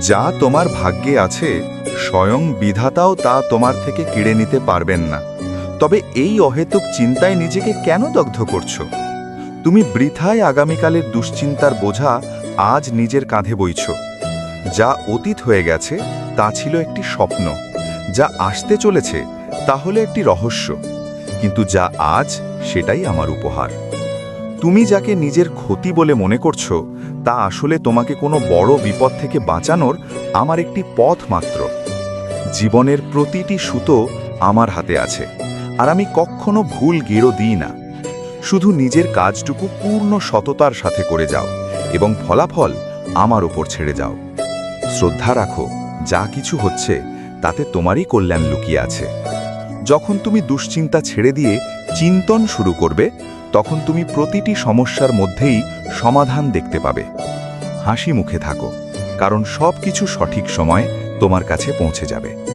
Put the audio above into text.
যা তোমার ভাগ্যে আছে স্বয়ং বিধাতাও তা তোমার থেকে কেড়ে নিতে পারবেন না। তবে এই অহেতুক চিন্তায় নিজেকে কেন দগ্ধ করছো? তুমি বৃথায় আগামীকালের দুশ্চিন্তার বোঝা আজ নিজের কাঁধে বইছ। যা অতীত হয়ে গেছে তা ছিল একটি স্বপ্ন, যা আসতে চলেছে তা হলো একটি রহস্য, কিন্তু যা আজ সেটাই আমার উপহার। তুমি যাকে নিজের ক্ষতি বলে মনে করছো তা আসলে তোমাকে কোনো বড় বিপদ থেকে বাঁচানোর আমার একটি পথ মাত্র। জীবনের প্রতিটি সুতো আমার হাতে আছে, আর আমি কখনো ভুল গেরো দিই না। শুধু নিজের কাজটুকু পূর্ণ সততার সাথে করে যাও এবং ফলাফল আমার উপর ছেড়ে যাও। শ্রদ্ধা রাখো, যা কিছু হচ্ছে তাতে তোমারই কল্যাণ লুকিয়ে আছে। যখন তুমি দুশ্চিন্তা ছেড়ে দিয়ে চিন্তন শুরু করবে, তখন তুমি প্রতিটি সমস্যার মধ্যেই সমাধান দেখতে পাবে। হাসি মুখে থাকো, কারণ সব কিছু সঠিক সময়ে তোমার কাছে পৌঁছে যাবে।